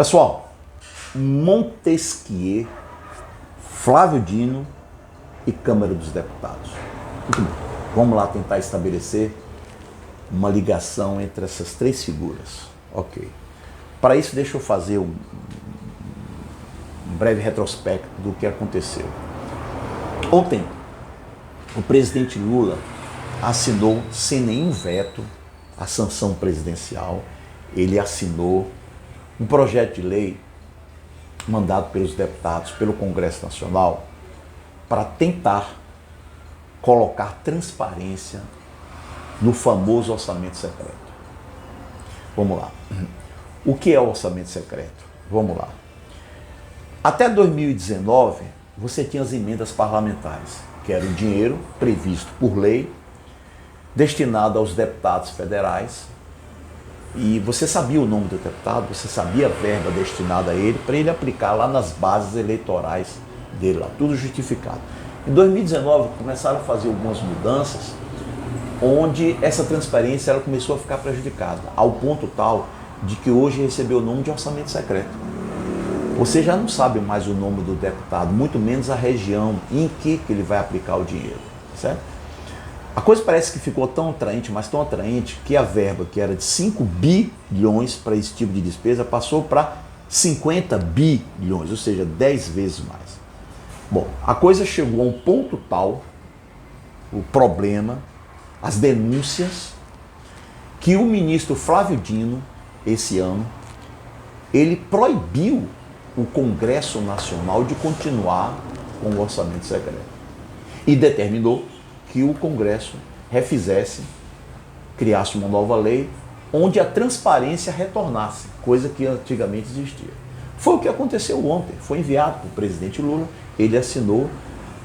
Pessoal, Montesquieu, Flávio Dino e Câmara dos Deputados. Muito bem. Vamos lá tentar estabelecer uma ligação entre essas três figuras. Ok. Para isso, deixa eu fazer um breve retrospecto do que aconteceu. Ontem, o presidente Lula assinou, sem nenhum veto, a sanção presidencial. Ele assinou um projeto de lei mandado pelos deputados, pelo Congresso Nacional, para tentar colocar transparência no famoso orçamento secreto. Vamos lá. O que é o orçamento secreto? Vamos lá. Até 2019, você tinha as emendas parlamentares, que era o dinheiro previsto por lei, destinado aos deputados federais, e você sabia o nome do deputado, você sabia a verba destinada a ele, para ele aplicar lá nas bases eleitorais dele, lá, tudo justificado. Em 2019, começaram a fazer algumas mudanças, onde essa transparência ela começou a ficar prejudicada, ao ponto tal de que hoje recebeu o nome de orçamento secreto. Você já não sabe mais o nome do deputado, muito menos a região em que ele vai aplicar o dinheiro, certo? A coisa parece que ficou tão atraente, mas tão atraente, que a verba que era de 5 bilhões para esse tipo de despesa passou para 50 bilhões, ou seja, 10 vezes mais. Bom, a coisa chegou a um ponto tal, o problema, as denúncias, que o ministro Flávio Dino, esse ano, ele proibiu o Congresso Nacional de continuar com o orçamento secreto e determinou que o Congresso refizesse, criasse uma nova lei onde a transparência retornasse, coisa que antigamente existia. Foi o que aconteceu ontem, foi enviado para o presidente Lula, ele assinou,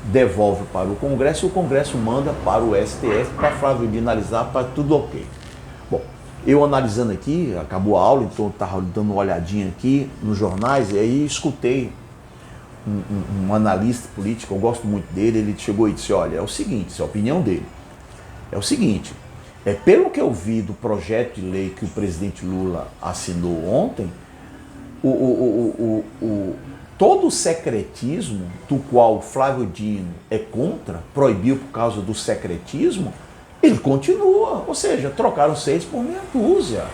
devolve para o Congresso e o Congresso manda para o STF para Flávio Dino analisar, para tudo ok. Bom, eu analisando aqui, acabou a aula, então eu estava dando uma olhadinha aqui nos jornais e aí escutei um analista político, eu gosto muito dele, ele chegou e disse, olha, é o seguinte, essa é a opinião dele, é o seguinte, pelo que eu vi do projeto de lei que o presidente Lula assinou ontem, todo o secretismo do qual Flávio Dino é contra, proibiu por causa do secretismo, ele continua, ou seja, trocaram 6 por meia dúzia.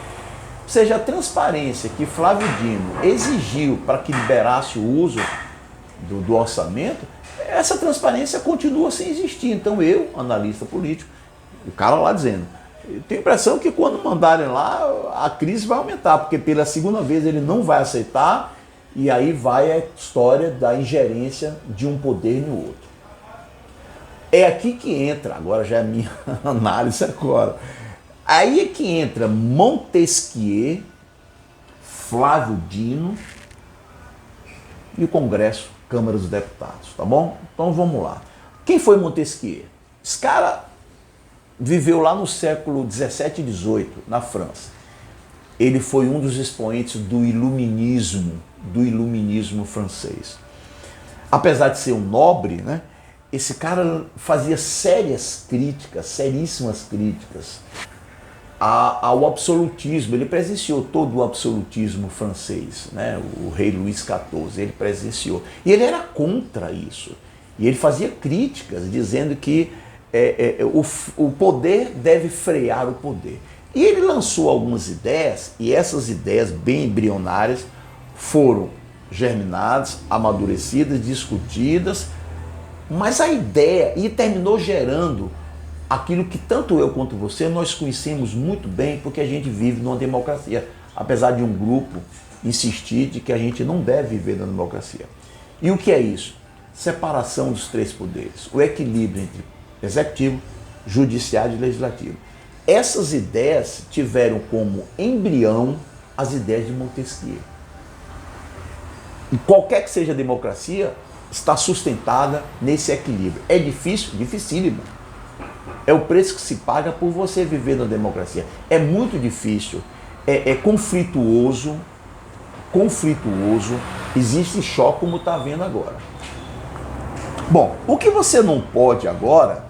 Ou seja, a transparência que Flávio Dino exigiu para que liberasse o uso do orçamento, essa transparência continua sem existir. Então eu, analista político, o cara lá dizendo, eu tenho a impressão que quando mandarem lá, a crise vai aumentar, porque pela segunda vez ele não vai aceitar, e aí vai a história da ingerência de um poder no outro. É aqui que entra, agora já é a minha análise agora, aí é que entra Montesquieu, Flávio Dino e o Congresso, Câmara dos Deputados, tá bom? Então vamos lá. Quem foi Montesquieu? Esse cara viveu lá no século 17 e 18, na França. Ele foi um dos expoentes do iluminismo francês. Apesar de ser um nobre, né, esse cara fazia sérias críticas, seríssimas críticas ao absolutismo. Ele presenciou todo o absolutismo francês, né? O rei Luís XIV, ele presenciou. E ele era contra isso. E ele fazia críticas, dizendo que o poder deve frear o poder. E ele lançou algumas ideias, e essas ideias bem embrionárias foram germinadas, amadurecidas, discutidas, mas a ideia, e terminou gerando aquilo que tanto eu quanto você, nós conhecemos muito bem, porque a gente vive numa democracia, apesar de um grupo insistir de que a gente não deve viver na democracia. E o que é isso? Separação dos 3 poderes, o equilíbrio entre executivo, judiciário e legislativo. Essas ideias tiveram como embrião as ideias de Montesquieu. E qualquer que seja a democracia, está sustentada nesse equilíbrio. É difícil? Dificílimo. É o preço que se paga por você viver na democracia. É muito difícil, é conflituoso, existe choque como está vendo agora. Bom, o que você não pode agora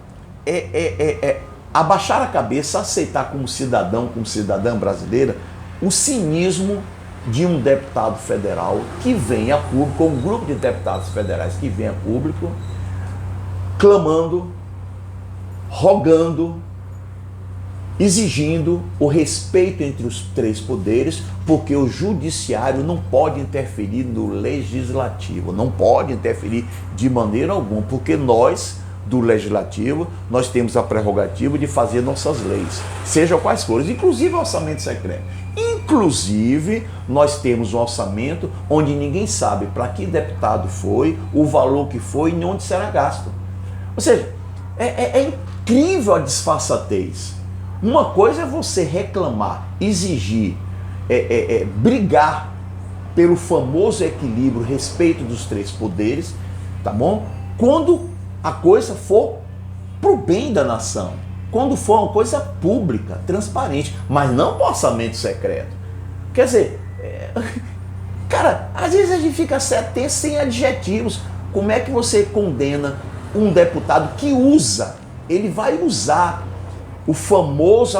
é abaixar a cabeça, aceitar como cidadã brasileira, o cinismo de um deputado federal que vem a público, ou um grupo de deputados federais que vem a público, clamando, rogando, exigindo o respeito entre os três poderes, porque o judiciário não pode interferir no legislativo, não pode interferir de maneira alguma, porque nós, do legislativo, nós temos a prerrogativa de fazer nossas leis, sejam quais forem, inclusive o orçamento secreto. Inclusive, nós temos um orçamento onde ninguém sabe para que deputado foi, o valor que foi e onde será gasto. Ou seja, é incrível a disfarçatez. Uma coisa é você reclamar, exigir, brigar pelo famoso equilíbrio, respeito dos três poderes, tá bom? Quando a coisa for pro bem da nação, quando for uma coisa pública, transparente, mas não para orçamento secreto. Quer dizer, cara, às vezes a gente fica até sem adjetivos. Como é que você condena um deputado que ele vai usar a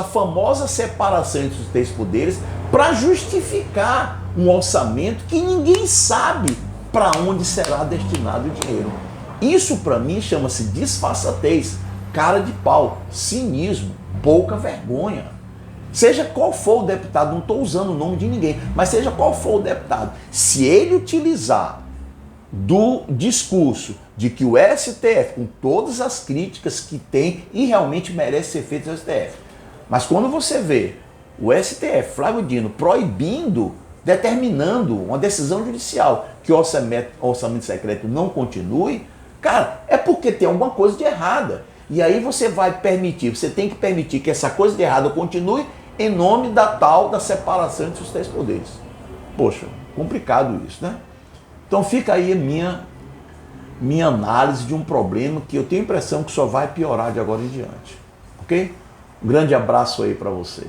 famosa separação entre os três poderes para justificar um orçamento que ninguém sabe para onde será destinado o dinheiro. Isso para mim chama-se disfarçatez, cara de pau, cinismo, pouca vergonha. Seja qual for o deputado, não estou usando o nome de ninguém, mas seja qual for o deputado, se ele utilizar do discurso de que o STF, com todas as críticas que tem, e realmente merece ser feito no STF, mas quando você vê o STF, Flávio Dino, proibindo, determinando uma decisão judicial que o orçamento secreto não continue, cara, é porque tem alguma coisa de errada. E aí você tem que permitir que essa coisa de errada continue em nome da separação entre os três poderes. Poxa, complicado isso, né? Então fica aí a minha análise de um problema que eu tenho a impressão que só vai piorar de agora em diante. Ok? Um grande abraço aí para você.